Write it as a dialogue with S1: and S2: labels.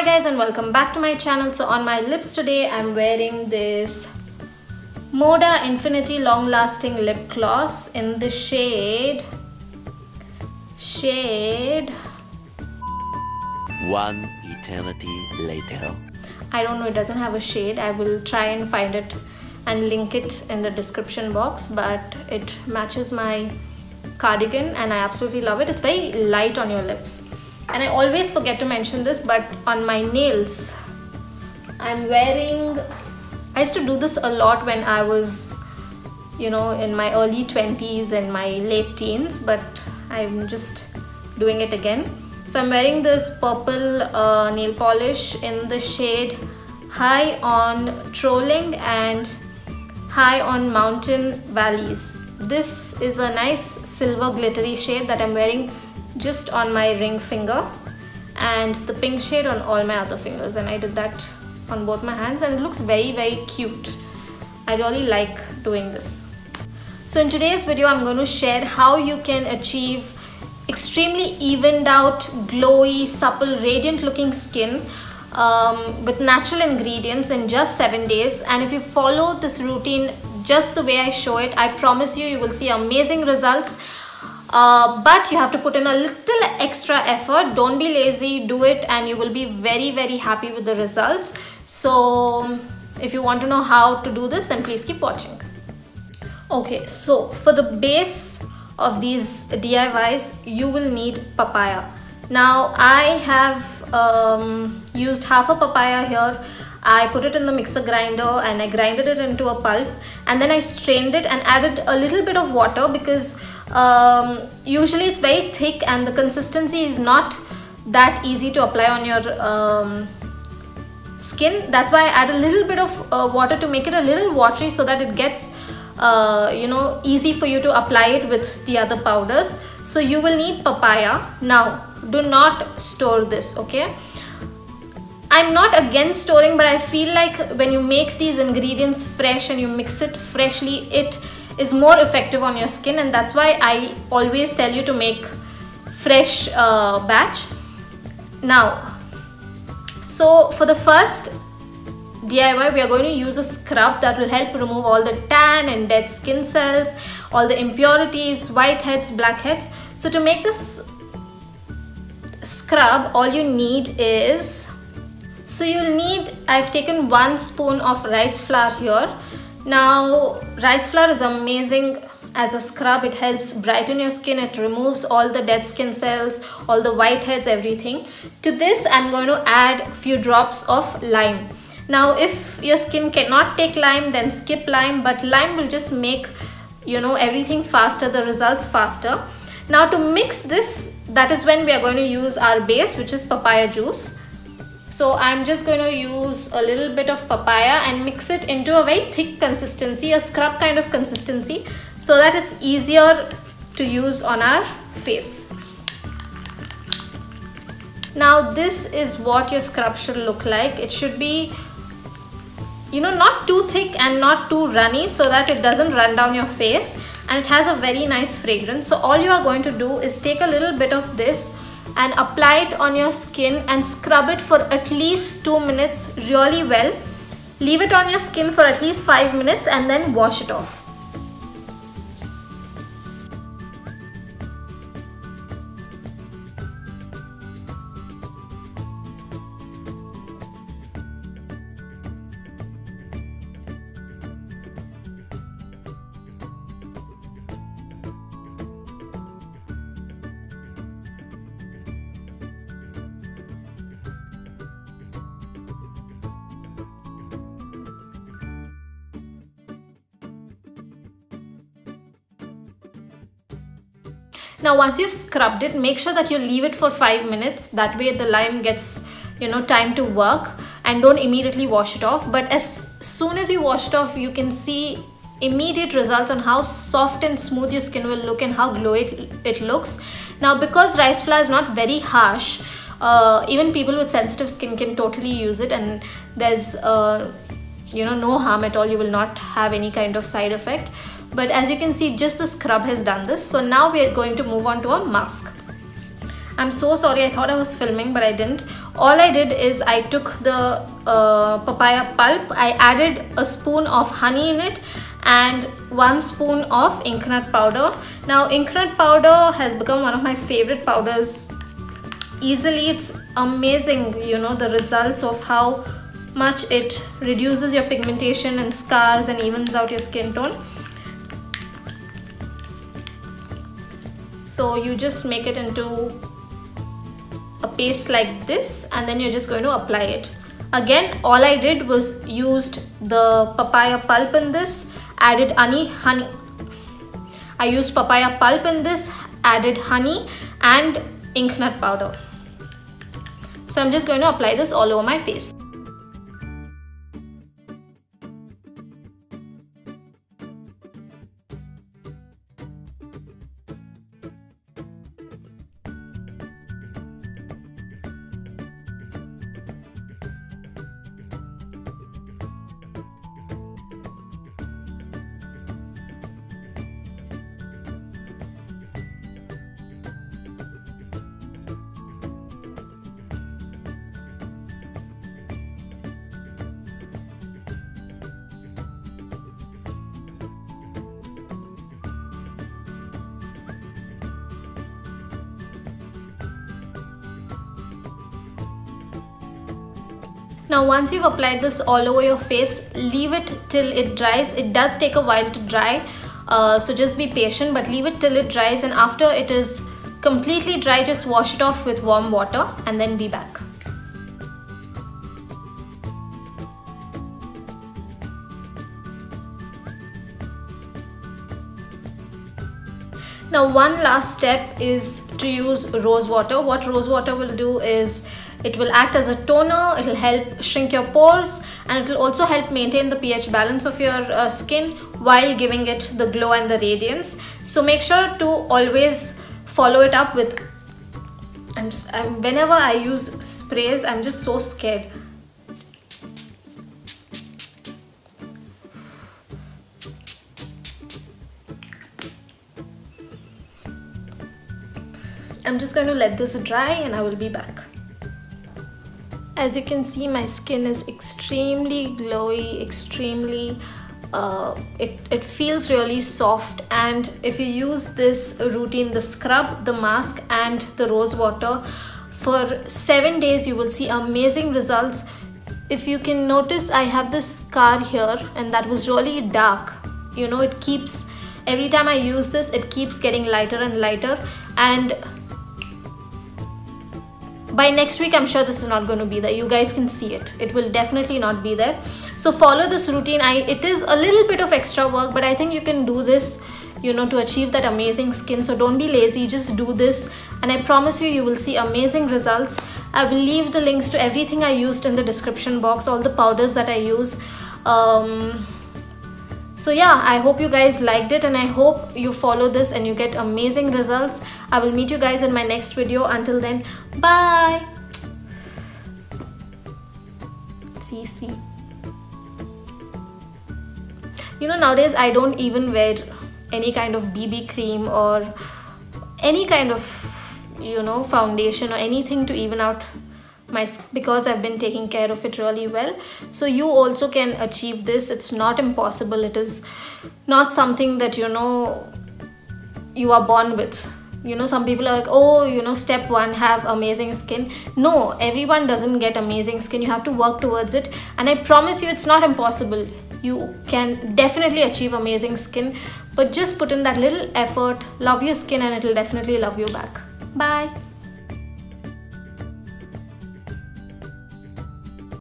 S1: Hi guys and welcome back to my channel. So on my lips today I'm wearing this Moda Infinity Long Lasting Lip Gloss in the shade
S2: One eternity later.
S1: I don't know, it doesn't have a shade. I will try and find it and link it in the description box, but it matches my cardigan and I absolutely love it. It's very light on your lips. And I always forget to mention this, but on my nails I'm wearing, I used to do this a lot when I was, in my early 20s and my late teens, but I'm just doing it again. So I'm wearing this purple nail polish in the shade High on Trolling and High on Mountain Valleys. This is a nice silver glittery shade that I'm wearing just on my ring finger, and the pink shade on all my other fingers, and I did that on both my hands and it looks very, very cute. I really like doing this. So in today's video I'm going to share how you can achieve extremely evened out, glowy, supple, radiant looking skin with natural ingredients in just 7 days. And if you follow this routine just the way I show it, I promise you will see amazing results. But you have to put in a little extra effort. Don't be lazy, do it and you will be very, very happy with the results. So if you want to know how to do this, then please keep watching. Okay, so for the base of these DIYs, you will need papaya. Now I have used half a papaya here. I put it in the mixer grinder and I grinded it into a pulp, and then I strained it and added a little bit of water because usually it's very thick and the consistency is not that easy to apply on your skin. That's why I add a little bit of water to make it a little watery so that it gets easy for you to apply it with the other powders. So you will need papaya. Now do not store this, okay? I'm not against storing, but I feel like when you make these ingredients fresh and you mix it freshly, it is more effective on your skin, and that's why I always tell you to make fresh batch. Now, so for the first DIY, we are going to use a scrub that will help remove all the tan and dead skin cells, all the impurities, whiteheads, blackheads. So to make this scrub, all you need is, I've taken 1 spoon of rice flour here. Now rice flour is amazing as a scrub. It helps brighten your skin, it removes all the dead skin cells, all the whiteheads, everything. To this I'm going to add a few drops of lime. Now if your skin cannot take lime, then skip lime, but lime will just make everything faster, the results faster. Now to mix this, that is when we are going to use our base, which is papaya juice. So I'm just going to use a little bit of papaya and mix it into a very thick consistency, a scrub kind of consistency, so that it's easier to use on our face. Now this is what your scrub should look like. It should be not too thick and not too runny, so that it doesn't run down your face, and it has a very nice fragrance. So all you are going to do is take a little bit of this and apply it on your skin and scrub it for at least 2 minutes really well. Leave it on your skin for at least 5 minutes and then wash it off. Now once you've scrubbed it, make sure that you leave it for 5 minutes. That way the lime gets time to work, and don't immediately wash it off. But as soon as you wash it off, you can see immediate results on how soft and smooth your skin will look and how glowy it looks. Now because rice flour is not very harsh, even people with sensitive skin can totally use it, and there's no harm at all. You will not have any kind of side effect. But as you can see, just the scrub has done this. So now we are going to move on to a mask. I'm so sorry, I thought I was filming but I didn't. All I did is I took the papaya pulp, I added a spoon of honey in it and 1 spoon of ink nut powder. Now ink nut powder has become one of my favorite powders easily. It's amazing, you know, the results of how much it reduces your pigmentation and scars and evens out your skin tone. So you just make it into a paste like this and then you're just going to apply it. Again, all I did was used the papaya pulp in this, added honey. I used papaya pulp in this, added honey and ink nut powder. So I'm just going to apply this all over my face. Now once you've applied this all over your face, leave it till it dries. It does take a while to dry, so just be patient, but leave it till it dries, and after it is completely dry, just wash it off with warm water and then be back. Now one last step is to use rose water. What rose water will do is it will act as a toner, it will help shrink your pores, and it will also help maintain the pH balance of your skin while giving it the glow and the radiance. So make sure to always follow it up with, whenever I use sprays, I'm just so scared. I'm just going to let this dry and I will be back. As you can see, my skin is extremely glowy, extremely, it feels really soft, and if you use this routine, the scrub, the mask and the rose water for 7 days, you will see amazing results. If you can notice, I have this scar here and that was really dark. You know, it keeps, every time I use this, it keeps getting lighter and lighter, and by next week I'm sure this is not going to be there. You guys can see it. It will definitely not be there. So follow this routine. It is a little bit of extra work, but I think you can do this, you know, to achieve that amazing skin. So don't be lazy, just do this and I promise you, you will see amazing results. I will leave the links to everything I used in the description box, all the powders that I use. So yeah, I hope you guys liked it and I hope you follow this and you get amazing results. I will meet you guys in my next video. Until then, bye. See. You know, nowadays I don't even wear any kind of BB cream or any kind of, you know, foundation or anything to even out my skin, because I've been taking care of it really well. So you also can achieve this. It's not impossible. It is not something that, you know, you are born with. You know, some people are like, oh, you know, step 1, have amazing skin. No, everyone doesn't get amazing skin. You have to work towards it, and I promise you, it's not impossible. You can definitely achieve amazing skin, but just put in that little effort, love your skin, and it will definitely love you back. Bye.